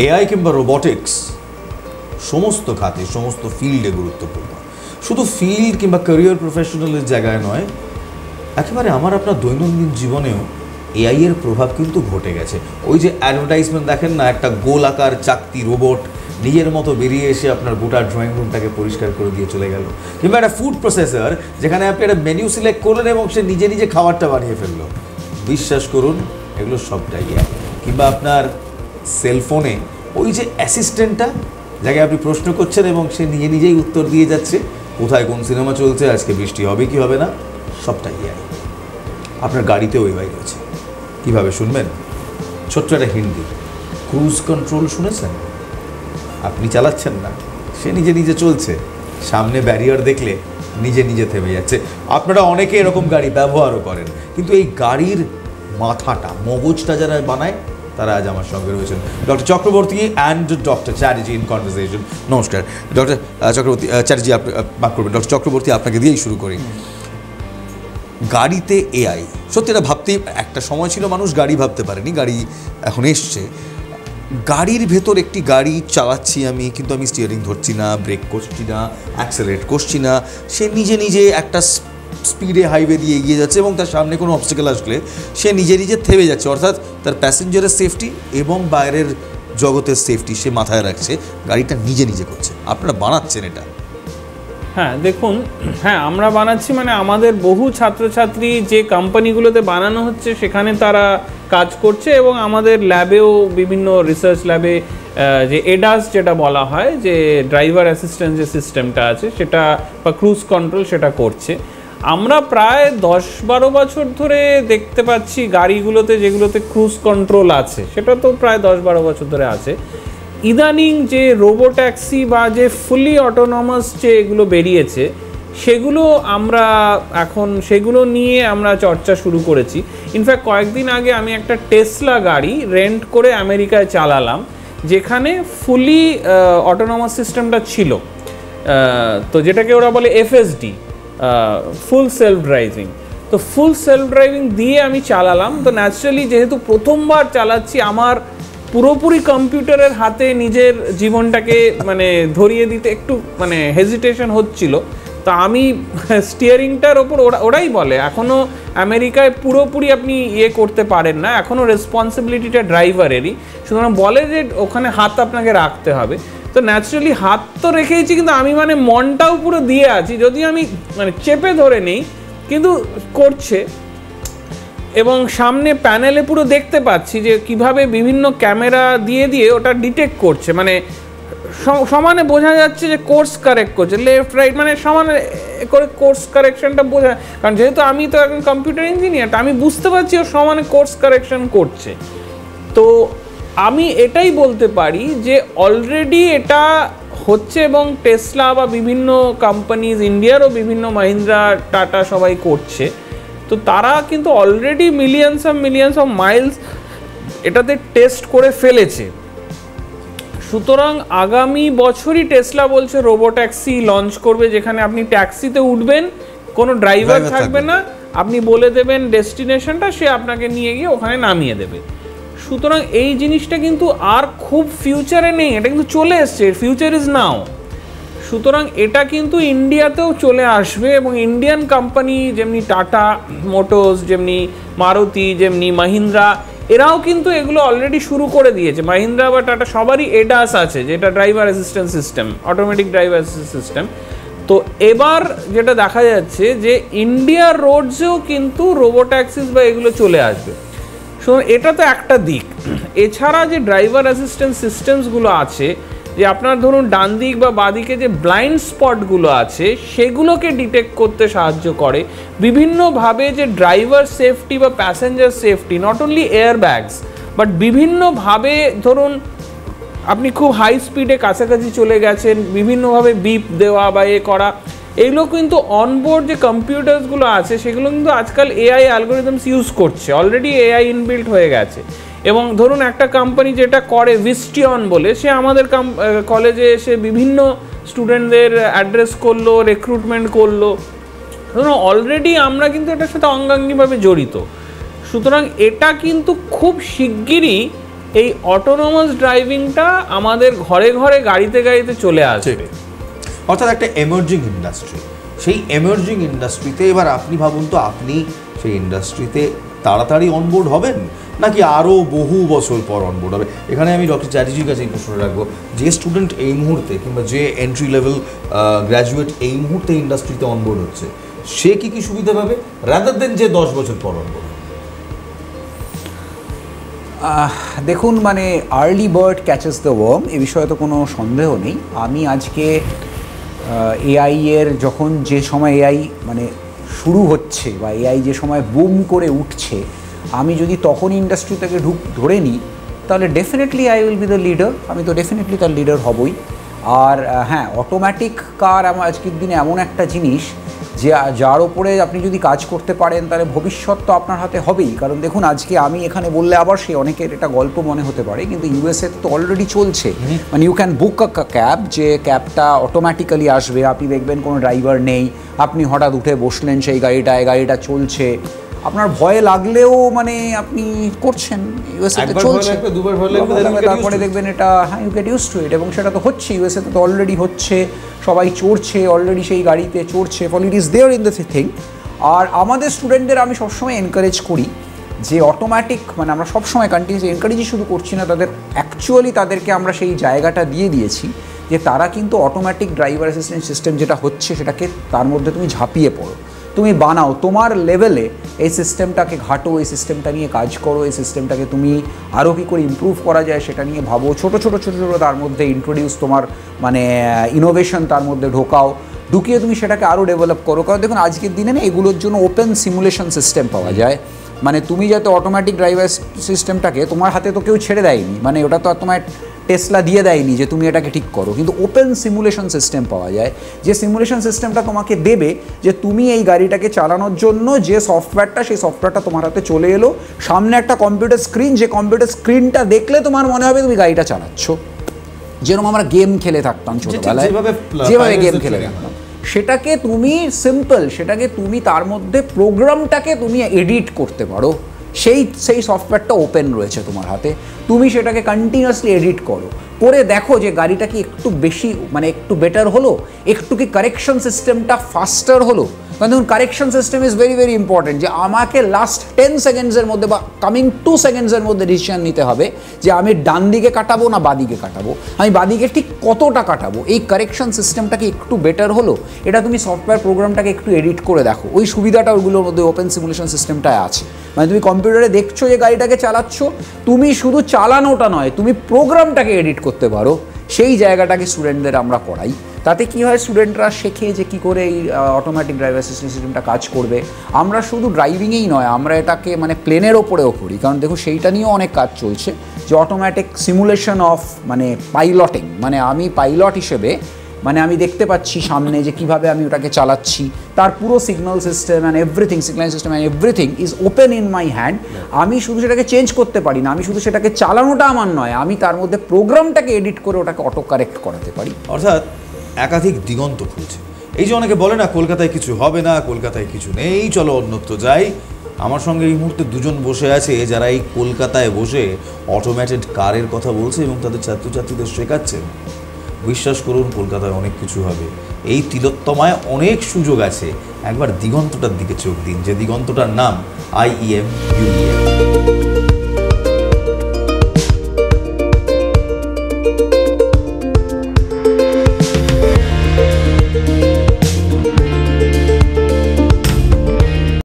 AI কিংবা robotics সমস্ত খাতে, সমস্ত ফিল্ডে গুরুত্বপূর্ণ। শুধু ফিল্ড কিংবা ক্যারিয়ার প্রফেশনালের জায়গায় নয়, একেবারে আমার আপনার দৈনন্দিন জীবনেও এআই এর প্রভাব কিন্তু ঘটে গেছে। ওই যে অ্যাডভার্টাইজমেন্ট দেখেন না, একটা গোল আকার চাকতি রোবট নিজের মতো বেরিয়ে এসে আপনার গোটা ড্রয়িং রুমটাকে পরিষ্কার করে দিয়ে চলে গেল। কিংবা একটা ফুড প্রসেসর যেখানে আপনি একটা মেনু সিলেক্ট করলেন এবং সে নিজে নিজে খাবারটা বানিয়ে ফেললো। বিশ্বাস করুন, এগুলো সবটাই এআই। কিংবা আপনার সেলফোনে ওই যে অ্যাসিস্ট্যান্টটা, যাকে আপনি প্রশ্ন করছেন এবং সে নিজে নিজেই উত্তর দিয়ে যাচ্ছে, কোথায় কোন সিনেমা চলছে, আজকে বৃষ্টি হবে কি হবে না, সবটাই এআই। আপনার গাড়িতেও এআই রয়েছে। কীভাবে শুনবেন? ছোট্ট একটা হিন্দি, ক্রুজ কন্ট্রোল শুনেছেন? আপনি চালাচ্ছেন না, সে নিজে নিজে চলছে, সামনে ব্যারিয়ার দেখলে নিজে নিজে থেমে যাচ্ছে। আপনারা অনেকে এরকম গাড়ি ব্যবহারও করেন, কিন্তু এই গাড়ির মাথাটা, মগজটা যারা বানায়, তারা আজ আমার সঙ্গে রয়েছেন। Doctor Chakraborty and doctor Chatterjee in conversation. নমস্কার ডক্টর চক্রবর্তী, চ্যাটার্জি মাফ করবেন, ডক্টর চক্রবর্তী আপনাকে দিয়েই শুরু করি। গাড়িতে এআই, সত্যি এটা ভাবতেই একটা সময় ছিল মানুষ গাড়ি ভাবতে পারেনি, গাড়ি এখন এসছে। গাড়ির ভেতর একটি গাড়ি চালাচ্ছি আমি, কিন্তু আমি স্টিয়ারিং ধরছি না, ব্রেক করছি না, অ্যাক্সেলারেট করছি না, সে নিজে নিজে একটা স্পিডে হাইওয়ে দিয়ে এগিয়ে যাচ্ছে এবং তার সামনে কোনো অবস্টাকেল আসলে সে নিজে নিজে থেমে যাচ্ছে। অর্থাৎ তার প্যাসেঞ্জারের সেফটি এবং বাইরের জগতের সেফটি সে মাথায় রাখছে, গাড়িটা নিজে নিজে করছে। আপনারা বানাচ্ছেন এটা? হ্যাঁ দেখুন, হ্যাঁ আমরা বানাচ্ছি, মানে আমাদের বহু ছাত্রছাত্রী যে কোম্পানিগুলোতে বানানো হচ্ছে সেখানে তারা কাজ করছে এবং আমাদের ল্যাবেও, বিভিন্ন রিসার্চ ল্যাবে যে এডাস যেটা বলা হয়, যে ড্রাইভার অ্যাসিস্ট্যান্স যে সিস্টেমটা আছে সেটা বা ক্রুজ কন্ট্রোল সেটা করছে। আমরা প্রায় 10-12 বছর ধরে দেখতে পাচ্ছি গাড়িগুলোতে যেগুলোতে ক্রুজ কন্ট্রোল আছে, সেটা তো প্রায় 10-12 বছর ধরে আছে। ইদানিং যে রোবো ট্যাক্সি বা যে ফুলি অটোনমাস যে এগুলো বেরিয়েছে, সেগুলো আমরা এখন সেগুলো নিয়ে আমরা চর্চা শুরু করেছি। ইনফ্যাক্ট কয়েকদিন আগে আমি একটা টেসলা গাড়ি রেন্ট করে আমেরিকায় চালালাম, যেখানে ফুলি অটোনমাস সিস্টেমটা ছিল, তো যেটাকে ওরা বলে এফএসডি, ফুল সেলফ ড্রাইভিং। তো ফুল সেলফ ড্রাইভিং দিয়ে আমি চালালাম। তো ন্যাচারালি যেহেতু প্রথমবার চালাচ্ছি, আমার পুরোপুরি কম্পিউটারের হাতে নিজের জীবনটাকে মানে ধরিয়ে দিতে একটু মানে হেজিটেশন হচ্ছিল। তো আমি স্টিয়ারিংটার ওপর, ওরাই বলে এখনও আমেরিকায় পুরোপুরি আপনি করতে পারেন না, এখনও রেসপন্সিবিলিটিটা ড্রাইভারেরই, সুতরাং বলে যে ওখানে হাত আপনাকে রাখতে হবে। তো ন্যাচারালি হাত তো রেখেইছি, কিন্তু আমি মানে মনটাও পুরো দিয়ে আছি, যদি আমি মানে চেপে ধরে নেই, কিন্তু করছে। এবং সামনে প্যানেলে পুরো দেখতে পাচ্ছি যে কিভাবে বিভিন্ন ক্যামেরা দিয়ে দিয়ে ওটা ডিটেক্ট করছে, মানে সমানে বোঝা যাচ্ছে যে কোর্স কারেক্ট করছে, লেফট রাইট, মানে সমানে করে কোর্স কারেকশনটা বোঝা। কারণ যেহেতু আমি তো এখন কম্পিউটার ইঞ্জিনিয়ার, আমি বুঝতে পারছি ও সমানে কোর্স কারেকশন করছে। তো আমি এটাই বলতে পারি যে অলরেডি এটা হচ্ছে এবং টেসলা বা বিভিন্ন কোম্পানিজ, ইন্ডিয়ারও বিভিন্ন মাহিন্দ্রা, টাটা সবাই করছে। তো তারা কিন্তু অলরেডি মিলিয়ন্স অফ মাইলস এটাতে টেস্ট করে ফেলেছে। সুতরাং আগামী বছরই টেসলা বলছে রোবো ট্যাক্সি লঞ্চ করবে, যেখানে আপনি ট্যাক্সিতে উঠবেন, কোনো ড্রাইভার থাকবে না, আপনি বলে দেবেন ডেস্টিনেশনটা, সে আপনাকে নিয়ে গিয়ে ওখানে নামিয়ে দেবে। সুতরাং এই জিনিসটা কিন্তু আর খুব ফিউচারে নেই, এটা কিন্তু চলে এসছে, ফিউচার ইজ নাও। সুতরাং এটা কিন্তু ইন্ডিয়াতেও চলে আসবে এবং ইন্ডিয়ান কোম্পানি যেমনি টাটা মোটরস, যেমনি মারুতি, যেমনি মাহিন্দ্রা, এরাও কিন্তু এগুলো অলরেডি শুরু করে দিয়েছে। মাহিন্দ্রা বা টাটা সবারই এডাস আছে, যেটা driver assistance system, automatic driver assistance system. তো এবার যেটা দেখা যাচ্ছে যে ইন্ডিয়ার রোডসেও কিন্তু রোবো ট্যাক্সিস বা এগুলো চলে আসবে। সো এটা তো একটা দিক। এছাড়া যে ড্রাইভার অ্যাসিস্ট্যান্স সিস্টেমসগুলো আছে, যে আপনার ধরুন ডান দিক বা বাঁদিকে যে ব্লাইন্ড স্পটগুলো আছে, সেগুলোকে ডিটেক্ট করতে সাহায্য করে বিভিন্নভাবে, যে ড্রাইভার সেফটি বা passenger safety, not only air bags, but বিভিন্নভাবে ধরুন আপনি খুব হাই স্পিডে কাছাকাছি চলে গেছেন, বিভিন্নভাবে বিপ দেওয়া বা করা, এগুলো কিন্তু অনবোর্ড যে কম্পিউটার্সগুলো আছে সেগুলো কিন্তু আজকাল এআই অ্যালগোরিদমস ইউজ করছে, অলরেডি এআই ইনবিল্ট হয়ে গেছে। এবং ধরুন একটা কোম্পানি যেটা করে ভিস্টিয়ন বলে, সে আমাদের কলেজে এসে বিভিন্ন স্টুডেন্টদের অ্যাড্রেস করলো, রিক্রুটমেন্ট করলো। ধরুন অলরেডি আমরা কিন্তু এটার সাথে অঙ্গাঙ্গিভাবে জড়িত। সুতরাং এটা কিন্তু খুব শিগগিরই এই অটোনোমাস ড্রাইভিংটা আমাদের ঘরে ঘরে গাড়িতে গাড়িতে চলে আসবে। অর্থাৎ একটা এমার্জিং ইন্ডাস্ট্রি, সেই এমার্জিং ইন্ডাস্ট্রিতে এবার আপনি ভাবুন তো, আপনি সেই ইন্ডাস্ট্রিতে তাড়াতাড়ি অনবোর্ড হবেন নাকি আরও বহু বছর পর অনবোর্ড হবে? এখানে আমি ডক্টর চ্যাটার্জির কাছে এই প্রশ্নটা রাখবো, যে স্টুডেন্ট এই মুহূর্তে কিংবা যে এন্ট্রি লেভেল গ্র্যাজুয়েট এই মুহূর্তে ইন্ডাস্ট্রিতে অনবোর্ড হচ্ছে, সে কি কি সুবিধা পাবে রাদার দেন যে 10 বছর পর অনবোর্ড? দেখুন, মানে early bird catches the worm, এ বিষয়ে তো কোনো সন্দেহ নেই। আমি আজকে এআই এর যখন যে সময় এআই মানে শুরু হচ্ছে বা এআই যে সময় বুম করে উঠছে, আমি যদি তখন ইন্ডাস্ট্রি থেকে ধরে নিই তাহলে definitely I will be the leader. আমি তো ডেফিনেটলি তার লিডার হবই। আর হ্যাঁ, অটোমেটিক কার আমার আজকের দিনে এমন একটা জিনিস যে যার ওপরে আপনি যদি কাজ করতে পারেন তাহলে ভবিষ্যৎ তো আপনার হাতে হবেই। কারণ দেখুন, আজকে আমি এখানে বললে আবার সে অনেকের এটা গল্প মনে হতে পারে, কিন্তু ইউএসএ তো অলরেডি চলছে। মানে you can book a cab, যে ক্যাবটা অটোমেটিক্যালি আসবে, আপনি দেখবেন কোনো ড্রাইভার নেই, আপনি হঠাৎ উঠে বসলেন সেই গাড়িটায়, গাড়িটা চলছে, আপনার ভয় লাগলেও মানে আপনি করছেন। ইউএসএতে চলছে, তারপরে দেখবেন এটা হ্যাঁ ইউ গেট ইউজ টু ইট, এবং সেটা তো হচ্ছে, ইউএসএতে তো অলরেডি হচ্ছে, সবাই চড়ছে অলরেডি সেই গাড়িতে চড়ছে, ফলে it is there in the thing. আর আমাদের স্টুডেন্টদের আমি সবসময় এনকারেজ করি যে অটোমেটিক, মানে আমরা সবসময় কন্টিনিউস এনকারেজই শুধু করছি না, তাদের অ্যাকচুয়ালি তাদেরকে আমরা সেই জায়গাটা দিয়ে দিয়েছি যে তারা কিন্তু অটোমেটিক ড্রাইভার অ্যাসিস্ট্যান্ট সিস্টেম যেটা হচ্ছে সেটাকে তার মধ্যে তুমি ঝাঁপিয়ে পড়ো, তুমি বানাও, তোমার লেভেলে এই সিস্টেমটাকে ঘাটো, এই সিস্টেমটা নিয়ে কাজ করো, এই সিস্টেমটাকে তুমি আরও কী করে ইমপ্রুভ করা যায় সেটা নিয়ে ভাবো, ছোটো ছোটো তার মধ্যে ইন্ট্রোডিউস তোমার মানে ইনোভেশন তার মধ্যে ঢুকিয়ে তুমি সেটাকে আরও ডেভেলপ করো। কারণ দেখুন, আজকের দিনে না এগুলোর জন্য ওপেন সিমুলেশন সিস্টেম পাওয়া যায়। মানে তুমি যাতে অটোমেটিক ড্রাইভার সিস্টেমটাকে তোমার হাতে তো কেউ ছেড়ে দেয়নি, মানে ওটা তো আর তোমার টেসলা দিয়ে দেয়নি যে তুমি এটাকে ঠিক করো, কিন্তু ওপেন সিমুলেশন সিস্টেম পাওয়া যায়, যে সিমুলেশন সিস্টেমটা তোমাকে দেবে যে তুমি এই গাড়িটাকে চালানোর জন্য যে সফটওয়্যারটা, সেই সফটওয়্যারটা তোমার হাতে চলে এলো, সামনে একটা কম্পিউটার স্ক্রিন, যে কম্পিউটার স্ক্রিনটা দেখলে তোমার মনে হবে তুমি গাড়িটা চালাচ্ছ। যেরকম আমরা গেম খেলে থাকতাম ছোটবেলায়, যেভাবে গেম খেলে থাকতাম, সেটাকে তুমি সিম্পল, সেটাকে তুমি তার মধ্যে প্রোগ্রামটাকে তুমি এডিট করতে পারো, সেই সফটওয়্যারটা ওপেন রয়েছে তোমার হাতে, তুমি সেটাকে কন্টিনিউয়াসলি এডিট করো, করে দেখো যে গাড়িটা কি একটু বেশি মানে একটু বেটার হলো, একটু কি কারেকশন সিস্টেমটা ফাস্টার হলো। কারণ দেখুন, correction system is very very important, যে আমাকে লাস্ট 10 সেকেন্ডসের মধ্যে বা কামিং 2 সেকেন্ডসের মধ্যে ডিসিশন নিতে হবে যে আমি ডান দিকে কাটাবো না বাদিকে কাটাবো, আমি বাদিকে ঠিক কতটা কাটাবো। এই কারেকশন সিস্টেমটা কি একটু বেটার হলো, এটা তুমি সফটওয়্যার প্রোগ্রামটাকে একটু এডিট করে দেখো, ওই সুবিধাটা ওইগুলোর মধ্যে ওপেন সিমুলেশন সিস্টেমটায় আছে। মানে তুমি কম্পিউটারে দেখছো যে গাড়িটাকে চালাচ্ছ, তুমি শুধু চালানোটা নয়, তুমি প্রোগ্রামটাকে এডিট করতে পারো, সেই জায়গাটাকে স্টুডেন্টদের আমরা করাই। তাতে কি হয়, স্টুডেন্টরা শেখে যে কী করে এই অটোমেটিক ড্রাইভার অ্যাসিস্ট্যান্ট সিস্টেমটা কাজ করবে। আমরা শুধু ড্রাইভিংয়েই নয়, আমরা এটাকে মানে প্লেনের ওপরেও করি, কারণ দেখো সেইটা নিয়েও অনেক কাজ চলছে, যে অটোমেটিক সিমুলেশন অফ মানে পাইলটিং, মানে আমি পাইলট হিসেবে মানে আমি দেখতে পাচ্ছি সামনে যে কিভাবে আমি ওটাকে চালাচ্ছি, তার পুরো signal system and everything, signal system and everything is open in my hand. আমি শুধু সেটাকে চেঞ্জ করতে পারি না, আমি শুধু সেটাকে চালানোটা আমার নয়, আমি তার মধ্যে প্রোগ্রামটাকে এডিট করে ওটাকে অটো কারেক্ট করাতে পারি। অর্থাৎ একাধিক দিগন্ত খুলছে। এই যে অনেকে বলে না কলকাতায় কিছু হবে না, কলকাতায় কিছু নেই, চলো অন্যত্র যাই। আমার সঙ্গে এই মুহূর্তে দুজন বসে আছে যারা এই কলকাতায় বসে অটোমেটেড কারের কথা বলছে এবং তাদের ছাত্রছাত্রীদের শেখাচ্ছেন। বিশ্বাস করুন, কলকাতায় অনেক কিছু হবে, এই তিলোত্তমায় অনেক সুযোগ আছে। একবার দিগন্তটার দিকে চোখ দিন, যে দিগন্তটার নাম IEM UEM।